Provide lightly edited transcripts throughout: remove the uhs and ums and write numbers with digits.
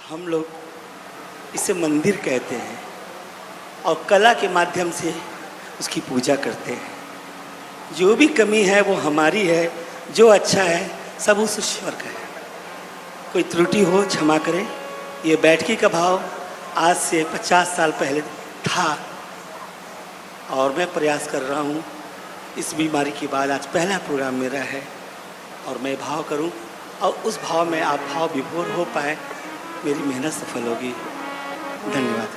हम लोग इसे मंदिर कहते हैं और कला के माध्यम से उसकी पूजा करते हैं। जो भी कमी है वो हमारी है, जो अच्छा है सब उस ईश्वर का है। कोई त्रुटि हो क्षमा करें। ये बैठकी का भाव आज से 50 साल पहले था और मैं प्रयास कर रहा हूँ। इस बीमारी के बाद आज पहला प्रोग्राम मेरा है और मैं भाव करूँ और उस भाव में आप भाव विभोर हो पाए, मेरी मेहनत सफल होगी। धन्यवाद।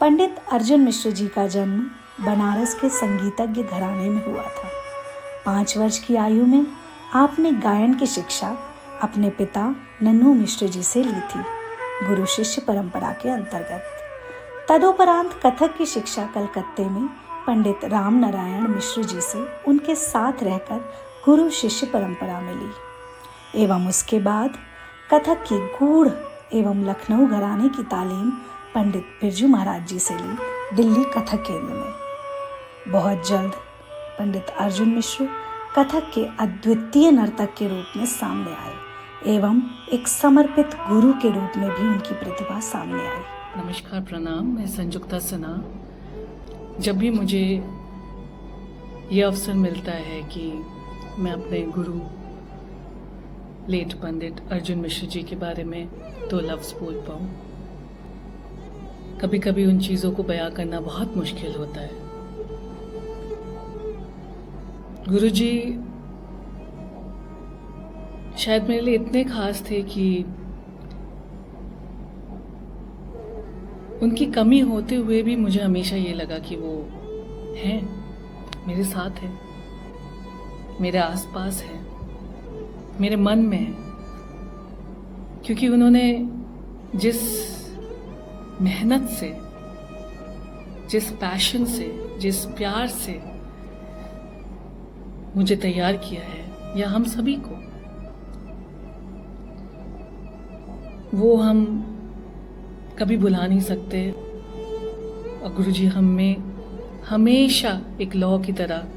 पंडित अर्जुन मिश्र जी का जन्म बनारस के संगीतज्ञ घराने में हुआ था। 5 वर्ष की आयु में आपने गायन की शिक्षा अपने पिता नन्हू मिश्र जी से ली थी, गुरु शिष्य परंपरा के अंतर्गत। तदुपरांत कथक की शिक्षा कलकत्ते में पंडित राम नारायण मिश्र जी से उनके साथ रहकर गुरु शिष्य परंपरा में ली एवं उसके बाद कथक की गूढ़ एवं लखनऊ घराने की तालीम पंडित बिरजू महाराज जी से ली दिल्ली कथक केंद्र में। बहुत जल्द पंडित अर्जुन मिश्र कथक के अद्वितीय नर्तक के रूप में सामने आए एवं एक समर्पित गुरु के रूप में भी उनकी प्रतिभा सामने आई। नमस्कार, प्रणाम। मैं संजुक्ता सिन्हा। जब भी मुझे ये अवसर मिलता है कि मैं अपने गुरु लेट पंडित अर्जुन मिश्र जी के बारे में 2 लफ्ज़ बोल पाऊँ, कभी कभी उन चीज़ों को बयां करना बहुत मुश्किल होता है। गुरुजी शायद मेरे लिए इतने खास थे कि उनकी कमी होते हुए भी मुझे हमेशा ये लगा कि वो हैं, मेरे साथ हैं, मेरे आसपास हैं, मेरे मन में हैं। क्योंकि उन्होंने जिस मेहनत से, जिस पैशन से, जिस प्यार से मुझे तैयार किया है, या हम सभी को, वो हम कभी भुला नहीं सकते। और गुरुजी हम में हमेशा एक लौ की तरह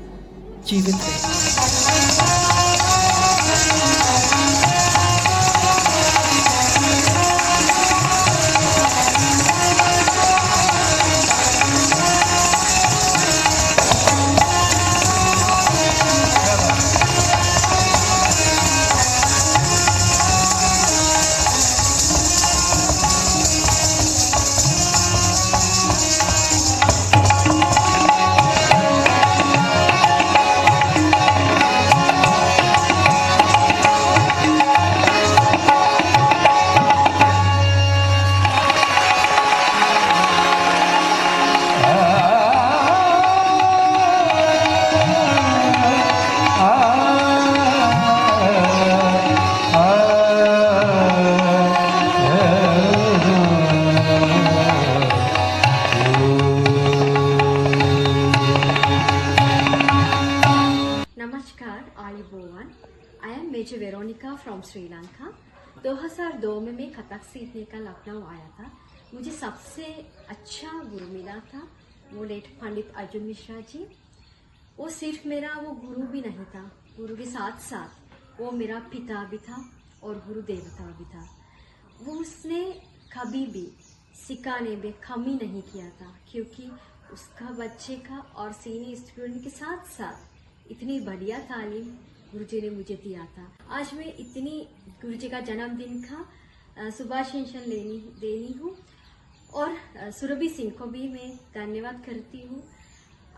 जीवित रहे। श्रीलंका। 2002 में मैं कथक सीखने का लखनऊ आया था। मुझे सबसे अच्छा गुरु मिला था वो लेट पंडित अर्जुन मिश्रा जी। वो सिर्फ मेरा वो गुरु भी नहीं था, गुरु के साथ साथ वो मेरा पिता भी था और गुरु देवता भी था। वो उसने कभी भी सिखाने में कमी नहीं किया था, क्योंकि उसका बच्चे का और सीनियर स्टूडेंट के साथ साथ इतनी बढ़िया तालीम गुरुजी ने मुझे दिया था। आज मैं इतनी गुरुजी का जन्मदिन का शुभाशंसन देनी हूँ और सुरभि सिंह को भी मैं धन्यवाद करती हूँ।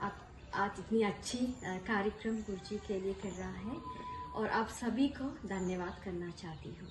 आप आज इतनी अच्छी कार्यक्रम गुरुजी के लिए कर रहा है और आप सभी को धन्यवाद करना चाहती हूँ।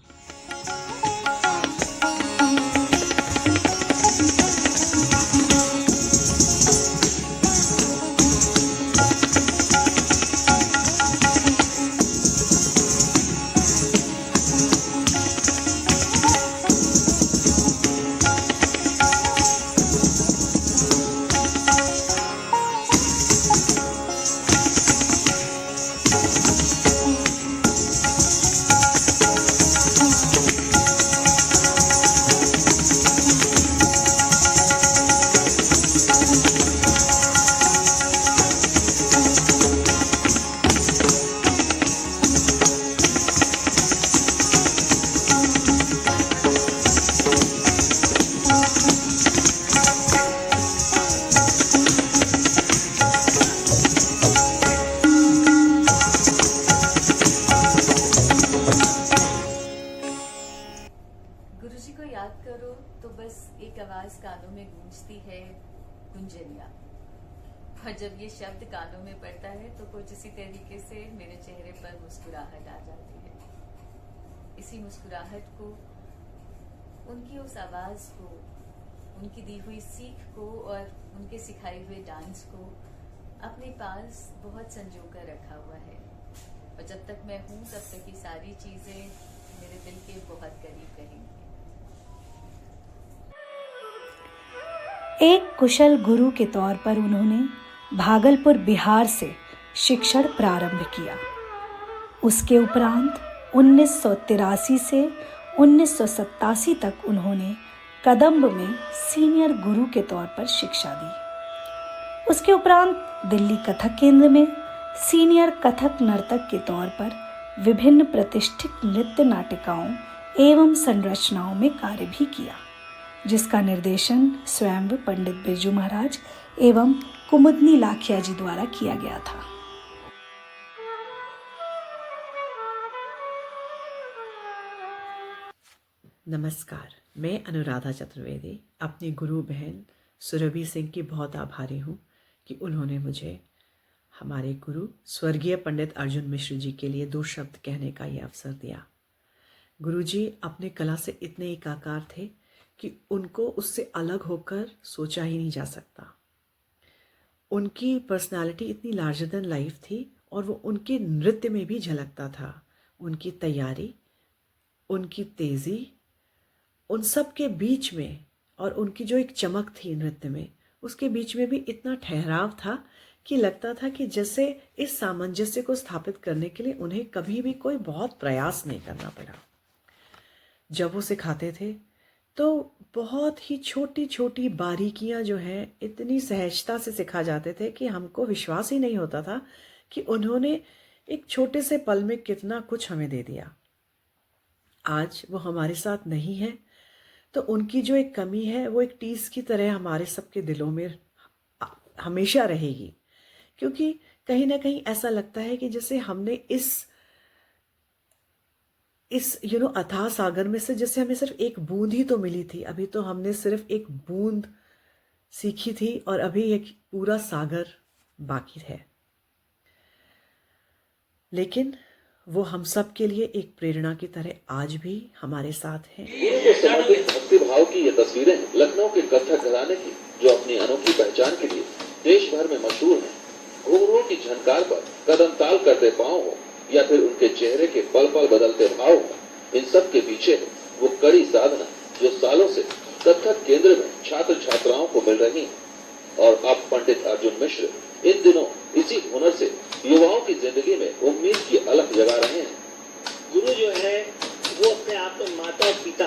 गुरुजी को याद करो तो बस एक आवाज कानों में गूंजती है, गुंजनिया। और जब ये शब्द कानों में पड़ता है तो कुछ इसी तरीके से मेरे चेहरे पर मुस्कुराहट आ जाती है। इसी मुस्कुराहट को, उनकी उस आवाज को, उनकी दी हुई सीख को और उनके सिखाए हुए डांस को अपने पास बहुत संजो कर रखा हुआ है। और जब तक मैं हूं तब तक ये सारी चीजें मेरे दिल के बहुत करीब रहेंगी। एक कुशल गुरु के तौर पर उन्होंने भागलपुर बिहार से शिक्षण प्रारंभ किया। उसके उपरांत 1983 से 1987 तक उन्होंने कदम्ब में सीनियर गुरु के तौर पर शिक्षा दी। उसके उपरांत दिल्ली कथक केंद्र में सीनियर कथक नर्तक के तौर पर विभिन्न प्रतिष्ठित नृत्य नाटिकाओं एवं संरचनाओं में कार्य भी किया, जिसका निर्देशन स्वयं पंडित बिरजू महाराज एवं कुमुदनी लाखिया जी द्वारा किया गया था। नमस्कार, मैं अनुराधा चतुर्वेदी अपनी गुरु बहन सुरभि सिंह की बहुत आभारी हूँ कि उन्होंने मुझे हमारे गुरु स्वर्गीय पंडित अर्जुन मिश्र जी के लिए 2 शब्द कहने का ये अवसर दिया। गुरुजी अपने कला से इतने एकाकार थे कि उनको उससे अलग होकर सोचा ही नहीं जा सकता। उनकी पर्सनालिटी इतनी लार्जर देन लाइफ थी और वो उनके नृत्य में भी झलकता था। उनकी तैयारी, उनकी तेज़ी, उन सब के बीच में और उनकी जो एक चमक थी नृत्य में, उसके बीच में भी इतना ठहराव था कि लगता था कि जैसे इस सामंजस्य को स्थापित करने के लिए उन्हें कभी भी कोई बहुत प्रयास नहीं करना पड़ा। जब वो सिखाते थे तो बहुत ही छोटी छोटी बारीकियां जो हैं इतनी सहजता से सिखा जाते थे कि हमको विश्वास ही नहीं होता था कि उन्होंने एक छोटे से पल में कितना कुछ हमें दे दिया। आज वो हमारे साथ नहीं है तो उनकी जो एक कमी है वो एक टीस की तरह हमारे सबके दिलों में हमेशा रहेगी, क्योंकि कहीं ना कहीं ऐसा लगता है कि जैसे हमने इस अथाह सागर में से जैसे हमें सिर्फ एक बूंद ही तो मिली थी। अभी तो हमने सिर्फ एक बूंद सीखी थी और अभी एक पूरा सागर बाकी है। लेकिन वो हम सब के लिए एक प्रेरणा की तरह आज भी हमारे साथ हैं। उनको समर्पित भक्ति भाव की ये तस्वीरें लखनऊ के कथक घराने की, जो अपनी अनोखी पहचान के लिए देश भर में मशहूर हैं। घुंघरुओं की झनकार पर कदम ताल करते पांव हो या फिर उनके चेहरे के पल पल बदलते भाव हो, इन सब के पीछे वो कड़ी साधना जो सालों से कथक केंद्र में छात्र छात्राओं को मिल रही है। और अब पंडित अर्जुन मिश्र इन दिनों इसी हुनर से युवाओं की जिंदगी में उम्मीद की अलख जगा रहे हैं। गुरु जो है वो अपने आप में माता और पिता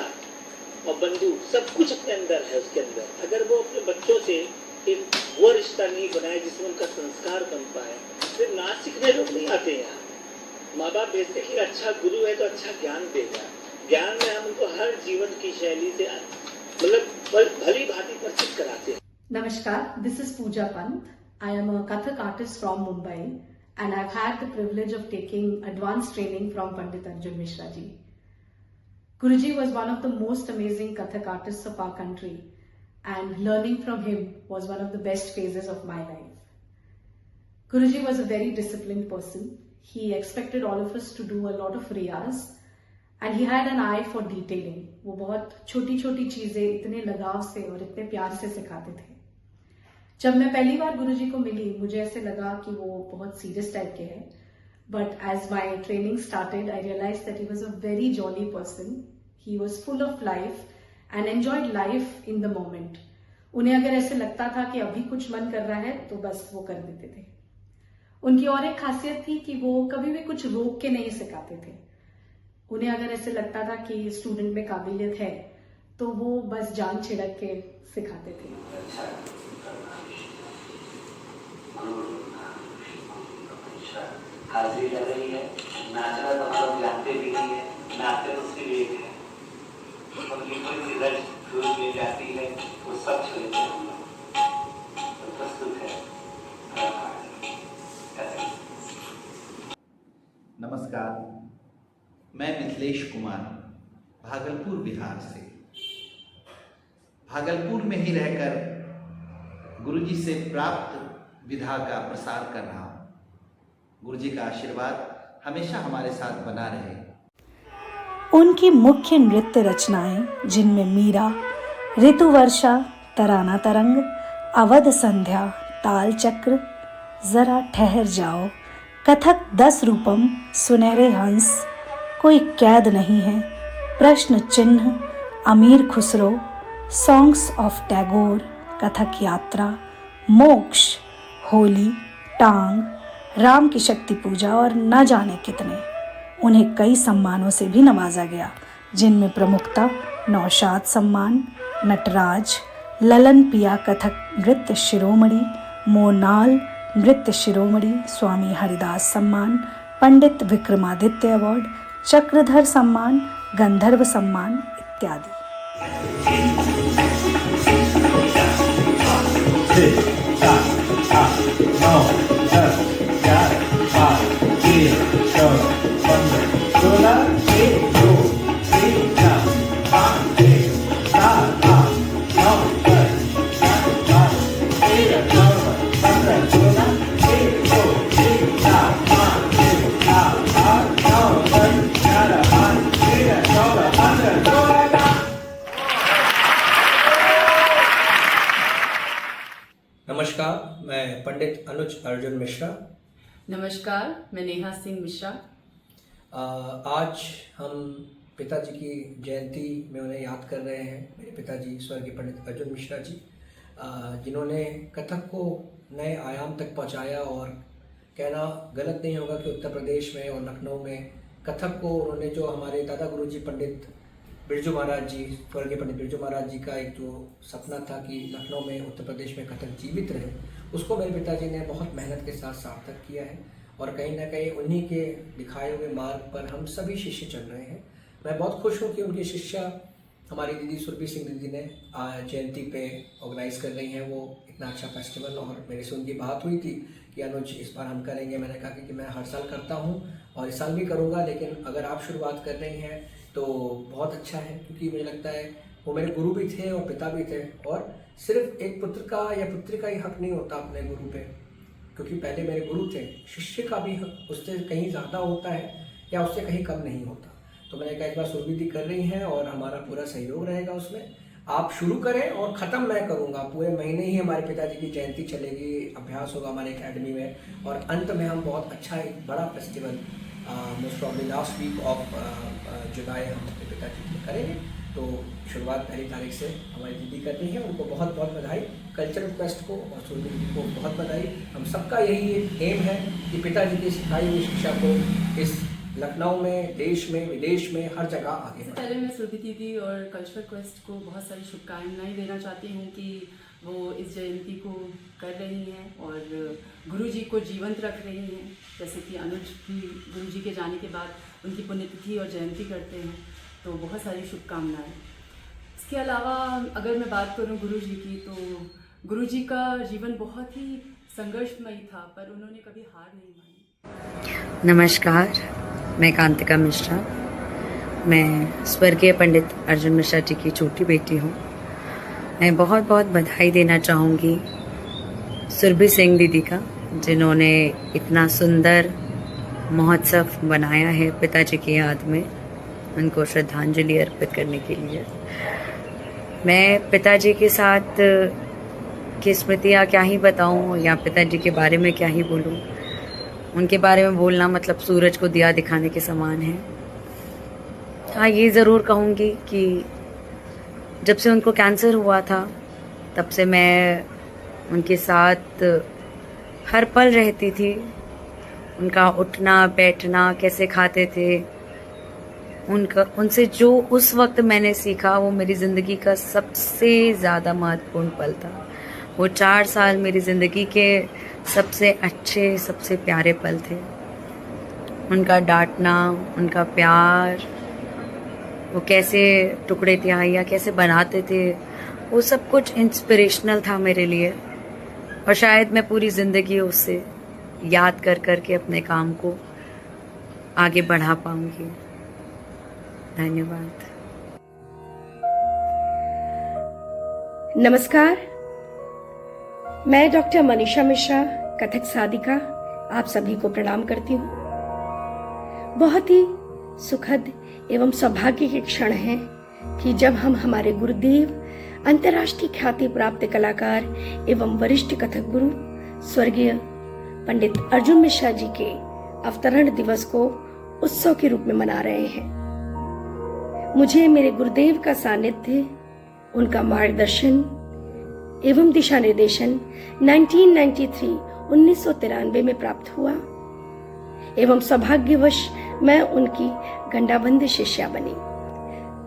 और बंधु सब कुछ अपने अंदर है उसके अंदर। अगर वो अपने बच्चों से एक वो रिश्ता नहीं बनाए जिसमें उनका संस्कार बन पाए, फिर ना सीखने लोग नहीं आते यहाँ। माँ बाप भेजते कि अच्छा गुरु है तो अच्छा ज्ञान देगा। ज्ञान में हम उनको हर जीवन की शैली से मतलब भली भांति परिचित कराते हैं। Namaskar, this is Pooja Pant. I am a Kathak artist from Mumbai and I've had the privilege of taking advanced training from Pandit Arjun Mishra ji. Guruji was one of the most amazing Kathak artists of our country and learning from him was one of the best phases of my life. Guruji was a very disciplined person. He expected all of us to do a lot of riyaz and he had an eye for detailing. वो बहुत छोटी छोटी चीजें इतने लगाव से और इतने प्यार से सिखाते थे। जब मैं पहली बार गुरुजी को मिली मुझे ऐसे लगा कि वो बहुत सीरियस टाइप के हैं, but as my training started I realize that he was a very jolly person. He was full of life and enjoyed life in the moment. उन्हें अगर ऐसे लगता था कि अभी कुछ मन कर रहा है तो बस वो कर देते थे. उनकी और एक खासियत थी कि वो कभी भी कुछ रोक के नहीं सिखाते थे. उन्हें अगर ऐसे लगता था कि स्टूडेंट में काबिलियत है तो वो बस जान छिड़क के सिखाते थे. हाजिरी लग रही है, नाचना तो हम लोग जानते भी नहीं है, नाचते उसके लिए है, उनकी कोई सी रज दूर ले जाती है, वो सब छोड़ते हैं हम लोग, तो प्रस्तुत है. नमस्कार, मैं मिथिलेश कुमार भागलपुर बिहार से. भागलपुर में ही रहकर गुरुजी से प्राप्त विधा का प्रसार कर रहा हूँ. गुरुजी का आशीर्वाद हमेशा हमारे साथ बना रहे. उनकी मुख्य नृत्य रचनाएं जिनमें मीरा, ऋतुवर्षा, तराना तरंग, अवध संध्या, ताल चक्र, जरा ठहर जाओ, कथक 10 रूपम, सुनहरे हंस, कोई कैद नहीं है, प्रश्न चिन्ह, अमीर खुसरो, सॉन्ग्स ऑफ टैगोर, कथक यात्रा, मोक्ष, होली, टांग, राम की शक्ति पूजा और न जाने कितने. उन्हें कई सम्मानों से भी नवाजा गया जिनमें प्रमुखता नौशाद सम्मान, नटराज, ललन पिया कथक नृत्य शिरोमणि, मोनाल नृत्य शिरोमणि, स्वामी हरिदास सम्मान, पंडित विक्रमादित्य अवार्ड, चक्रधर सम्मान, गंधर्व सम्मान इत्यादि. नमस्कार, मैं पंडित अनुज अर्जुन मिश्रा. नमस्कार, मैं नेहा सिंह मिश्रा. आज हम पिताजी की जयंती में उन्हें याद कर रहे हैं. मेरे पिताजी स्वर्गीय पंडित अर्जुन मिश्रा जी, जिन्होंने कथक को नए आयाम तक पहुंचाया. और कहना गलत नहीं होगा कि उत्तर प्रदेश में और लखनऊ में कथक को उन्होंने, जो हमारे दादा गुरुजी पंडित बिरजू महाराज जी, स्वर्गीय पंडित बिरजू महाराज जी का एक जो सपना था कि लखनऊ में, उत्तर प्रदेश में कथक जीवित रहे, उसको मेरे पिताजी ने बहुत मेहनत के साथ सार्थक किया है. और कहीं ना कहीं उन्हीं के दिखाए हुए मार्ग पर हम सभी शिष्य चल रहे हैं. मैं बहुत खुश हूँ कि उनकी शिष्या हमारी दीदी सुरभि सिंह दीदी ने जयंती पे ऑर्गेनाइज़ कर रही हैं वो इतना अच्छा फेस्टिवल. और मेरे से उनकी बात हुई थी कि अनुज इस बार हम करेंगे. मैंने कहा कि मैं हर साल करता हूँ और इस साल भी करूँगा, लेकिन अगर आप शुरुआत कर रही हैं तो बहुत अच्छा है, क्योंकि मुझे लगता है वो मेरे गुरु भी थे और पिता भी थे. और सिर्फ एक पुत्र का या पुत्री का ही हक नहीं होता अपने गुरु पे, क्योंकि पहले मेरे गुरु थे. शिष्य का भी हक उससे कहीं ज़्यादा होता है या उससे कहीं कम नहीं होता. तो मैंने कहा इस बार सुरभि कर रही हैं और हमारा पूरा सहयोग रहेगा उसमें. आप शुरू करें और ख़त्म मैं करूँगा. पूरे महीने ही हमारे पिताजी की जयंती चलेगी, अभ्यास होगा हमारे एकेडमी में, और अंत में हम बहुत अच्छा एक बड़ा festival most probably last week of July हम अपने पिताजी के लिए करेंगे. तो शुरुआत 1 तारीख से हमारी दीदी कर रही है. उनको बहुत बहुत बधाई, कल्चरल फेस्ट को और सुरभि जी को बहुत बधाई. हम सबका यही एम है कि पिताजी की सिखाई हुई शिक्षा को इस लखनऊ में, देश में, विदेश में, हर जगह आगे बढ़े। पहले मैं सुरभि दीदी और कल्चरल क्वेस्ट को बहुत सारी शुभकामनाएं देना चाहती हूँ कि वो इस जयंती को कर रही हैं और गुरुजी को जीवंत रख रही हैं। जैसे कि अनुज भी गुरुजी के जाने के बाद उनकी पुण्यतिथि और जयंती करते हैं, तो बहुत सारी शुभकामनाएं। इसके अलावा अगर मैं बात करूँ गुरुजी की, तो गुरुजी का जीवन बहुत ही संघर्षमयी था, पर उन्होंने कभी हार नहीं मानी। नमस्कार, मैं कांतिका मिश्रा। मैं स्वर्गीय पंडित अर्जुन मिश्रा जी की छोटी बेटी हूँ। मैं बहुत बहुत बधाई देना चाहूँगी सुरभि सिंह दीदी का, जिन्होंने इतना सुंदर महोत्सव बनाया है पिताजी की याद में, उनको श्रद्धांजलि अर्पित करने के लिए। मैं पिताजी के साथ की स्मृतियाँ क्या ही बताऊँ या पिताजी के बारे में क्या ही बोलूँ। उनके बारे में बोलना मतलब सूरज को दिया दिखाने के समान है। हाँ, ये ज़रूर कहूँगी कि जब से उनको कैंसर हुआ था तब से मैं उनके साथ हर पल रहती थी। उनका उठना बैठना, कैसे खाते थे, उनसे जो उस वक्त मैंने सीखा वो मेरी ज़िंदगी का सबसे ज़्यादा महत्वपूर्ण पल था। वो 4 साल मेरी ज़िंदगी के सबसे अच्छे, सबसे प्यारे पल थे। उनका डांटना, उनका प्यार, वो कैसे टुकड़े तिहाइयाँ कैसे बनाते थे, वो सब कुछ इंस्पिरेशनल था मेरे लिए। और शायद मैं पूरी ज़िंदगी उससे याद कर कर के अपने काम को आगे बढ़ा पाऊंगी। धन्यवाद। नमस्कार, मैं डॉक्टर मनीषा मिश्रा, कथक साधिका, आप सभी को प्रणाम करती हूँ। बहुत ही सुखद एवं सौभाग्य के क्षण है कि जब हम हमारे गुरुदेव, अंतर्राष्ट्रीय ख्याति प्राप्त कलाकार एवं वरिष्ठ कथक गुरु स्वर्गीय पंडित अर्जुन मिश्रा जी के अवतरण दिवस को उत्सव के रूप में मना रहे हैं। मुझे मेरे गुरुदेव का सानिध्य, उनका मार्गदर्शन एवं दिशा निर्देशन 1993 में प्राप्त हुआ एवं सौभाग्यवश मैं उनकी गंडाबंद शिष्या बनी।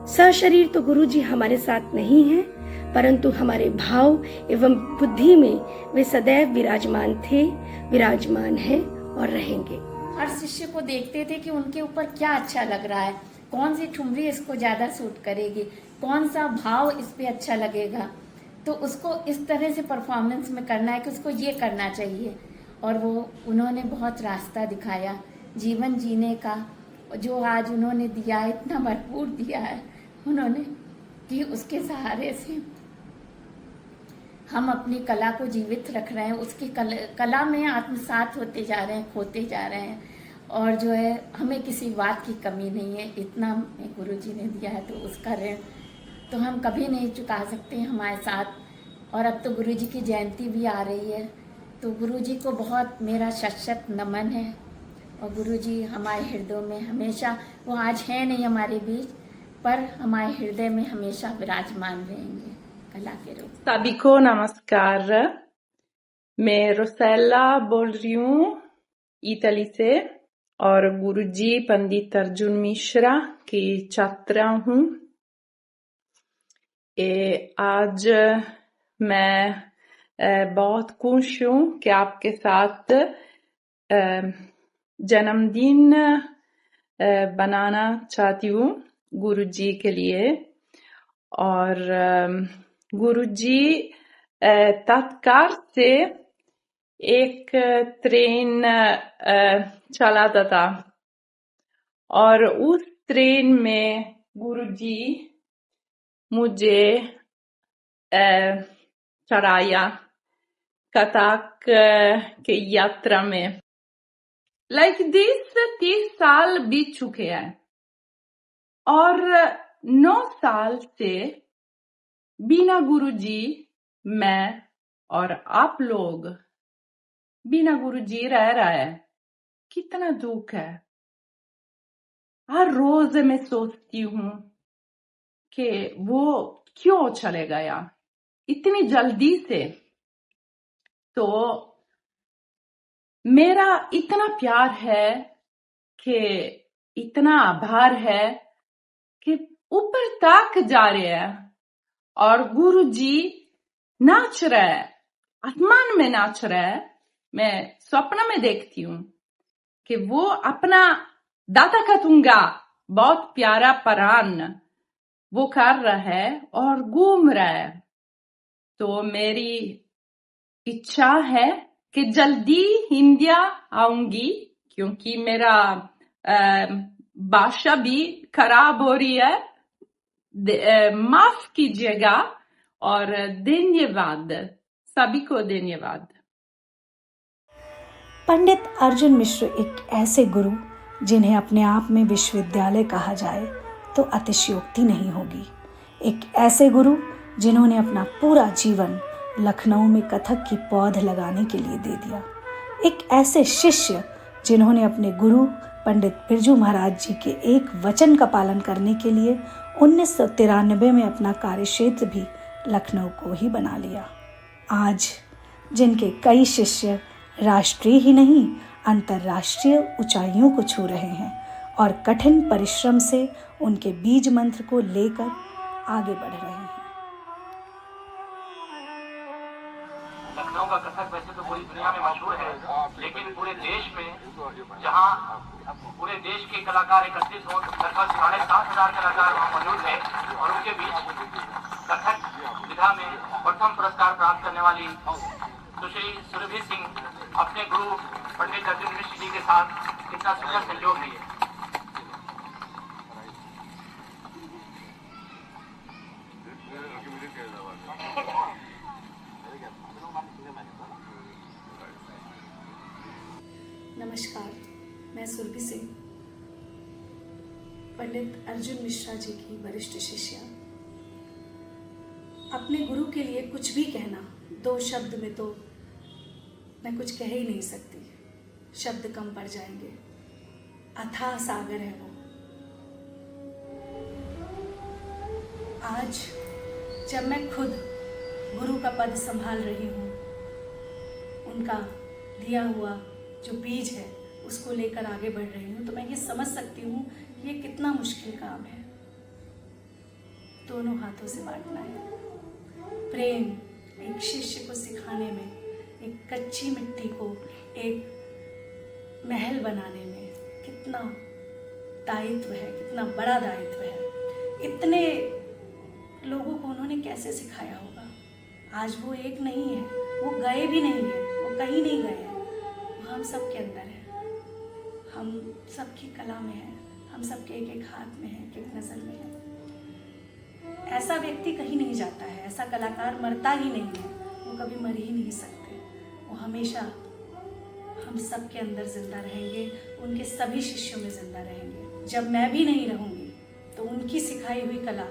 सशरीर तो गुरु जी हमारे साथ नहीं हैं, परंतु हमारे भाव एवं बुद्धि में वे सदैव विराजमान थे, विराजमान हैं और रहेंगे। हर शिष्य को देखते थे कि उनके ऊपर क्या अच्छा लग रहा है, कौन सी ठुमरी इसको ज्यादा सूट करेगी, कौन सा भाव इस पे अच्छा लगेगा, तो उसको इस तरह से परफॉर्मेंस में करना है कि उसको ये करना चाहिए। और वो उन्होंने बहुत रास्ता दिखाया जीवन जीने का, जो आज उन्होंने दिया है, इतना भरपूर दिया है उन्होंने कि उसके सहारे से हम अपनी कला को जीवित रख रहे हैं। उसकी कला में आत्मसात होते जा रहे हैं, खोते जा रहे हैं। और जो है, हमें किसी बात की कमी नहीं है। इतना हमें गुरु जी ने दिया है, तो उसका ऋण तो हम कभी नहीं चुका सकते हमारे साथ। और अब तो गुरु जी की जयंती भी आ रही है, तो गुरु जी को बहुत मेरा शत नमन है। और गुरु जी हमारे हृदयों में हमेशा, वो आज है नहीं हमारे बीच, पर हमारे हृदय में हमेशा विराजमान रहेंगे कला के रूप। सभी को नमस्कार, मैं रोसेला बोल रही हूँ इटली से और गुरुजी पंडित अर्जुन मिश्रा की छात्रा हूँ। आज मैं बहुत खुश हूँ कि आपके साथ जन्मदिन बनाना चाहती हूँ गुरुजी के लिए। और गुरुजी तत्काल से एक ट्रेन चलाता था और उस ट्रेन में गुरुजी मुझे चढ़ाया कथक के यात्रा में। लाइक दिस 30 साल बीत चुके हैं और 9 साल से बिना गुरुजी मैं और आप लोग बिना गुरुजी रह रहा है। कितना दुख है। हर रोज मैं सोचती हूँ कि वो क्यों चले गया इतनी जल्दी से। तो मेरा इतना प्यार है कि इतना आभार है कि ऊपर तक जा रहे हैं और गुरु जी नाच रहे हैं, आसमान में नाच रहे हैं। मैं स्वप्न में देखती हूँ कि वो अपना दाता का तुंगा बहुत प्यारा परान वो कर रहा है और घूम रहा है। तो मेरी इच्छा है कि जल्दी इंडिया आऊंगी, क्योंकि मेरा भाषा भी खराब हो रही है। माफ कीजिएगा और धन्यवाद, सभी को धन्यवाद। पंडित अर्जुन मिश्र एक ऐसे गुरु जिन्हें अपने आप में विश्वविद्यालय कहा जाए तो अतिशयोक्ति नहीं होगी। एक ऐसे गुरु जिन्होंने अपना पूरा जीवन लखनऊ में कथक की पौध लगाने के लिए दे दिया। एक ऐसे शिष्य जिन्होंने अपने गुरु पंडित बिरजू महाराज जी के एक वचन का पालन करने के लिए 1993 में अपना कार्यक्षेत्र भी लखनऊ को ही बना लिया। आज जिनके कई शिष्य राष्ट्रीय ही नहीं अंतर्राष्ट्रीय ऊंचाइयों को छू रहे हैं और कठिन परिश्रम से उनके बीज मंत्र को लेकर आगे बढ़ रहे हैं। लखनऊ का कथक वैसे तो पूरी दुनिया में मशहूर है, लेकिन पूरे देश में जहां पूरे देश के कलाकार एकत्रित हो, लगभग 7,500 कलाकार वहां मौजूद है और उनके बीच कथक विधा में प्रथम पुरस्कार प्राप्त करने वाली सुश्री सुरभि सिंह अपने गुरु पंडित अर्जुन मिश्र जी के साथ कितना सुंदर सहयोग रही है। नमस्कार, मैं सुरभि सिंह, पंडित अर्जुन मिश्रा जी की वरिष्ठ शिष्या। अपने गुरु के लिए कुछ भी कहना 2 शब्द में तो मैं कुछ कह ही नहीं सकती, शब्द कम पड़ जाएंगे। अथाह सागर है वो। आज जब मैं खुद गुरु का पद संभाल रही हूँ, उनका दिया हुआ जो बीज है उसको लेकर आगे बढ़ रही हूँ, तो मैं ये समझ सकती हूँ ये कितना मुश्किल काम है। दोनों हाथों से बांटना है प्रेम। एक शिष्य को सिखाने में, एक कच्ची मिट्टी को एक महल बनाने में कितना दायित्व है, कितना बड़ा दायित्व है। इतने लोगों को उन्होंने कैसे सिखाया होगा। आज वो एक नहीं है, वो गए भी नहीं है, वो कहीं नहीं गए हैं, वो हम सब के अंदर है, हम सबकी कला में है, हम सबके एक एक हाथ में है, एक एक नज़र में है। ऐसा व्यक्ति कहीं नहीं जाता है, ऐसा कलाकार मरता ही नहीं है, वो कभी मर ही नहीं सकते। वो हमेशा हम सब के अंदर जिंदा रहेंगे, उनके सभी शिष्यों में जिंदा रहेंगे। जब मैं भी नहीं रहूँगी तो उनकी सिखाई हुई कला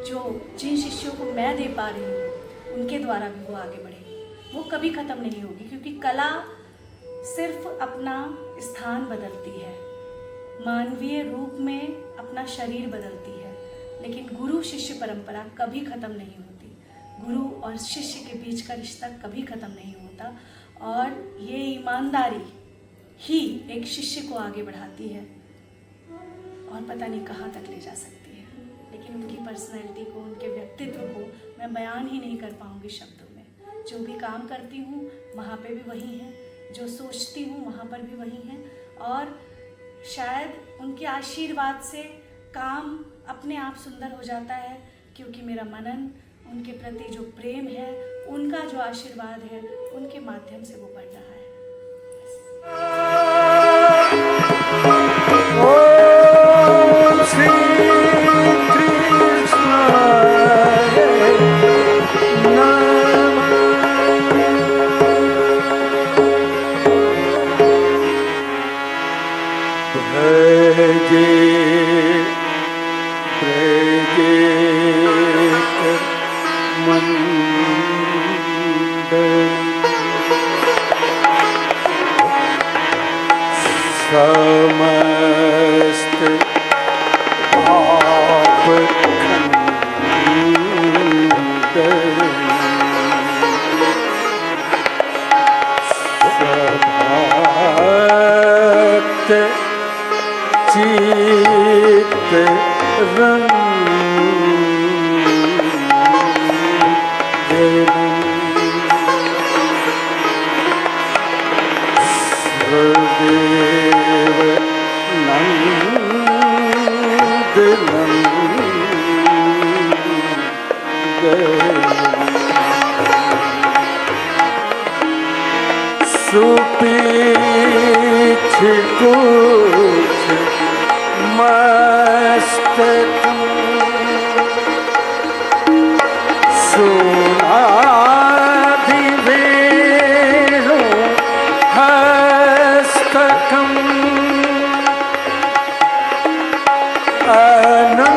जो जिन शिष्यों को मैं दे पा रही हूँ उनके द्वारा भी वो आगे बढ़ेगी, वो कभी ख़त्म नहीं होगी। क्योंकि कला सिर्फ अपना स्थान बदलती है, मानवीय रूप में अपना शरीर बदलती है, लेकिन गुरु शिष्य परंपरा कभी ख़त्म नहीं होती। गुरु और शिष्य के बीच का रिश्ता कभी ख़त्म नहीं होता और ये ईमानदारी ही एक शिष्य को आगे बढ़ाती है और पता नहीं कहाँ तक ले जा सकती है। लेकिन उनकी पर्सनैलिटी को, उनके व्यक्तित्व को मैं बयान ही नहीं कर पाऊँगी शब्दों में। जो भी काम करती हूँ वहाँ पे भी वही हैं, जो सोचती हूँ वहाँ पर भी वही हैं, और शायद उनके आशीर्वाद से काम अपने आप सुंदर हो जाता है, क्योंकि मेरा मनन उनके प्रति जो प्रेम है, उनका जो आशीर्वाद है, उनके माध्यम से वो बढ़ रहा है। ओम श्री कृष्णाय नमः। भजे समस्त पाप भक्त सुपीछ कुछ मस्तक सुराधिवेणु हस्तकम् आनंद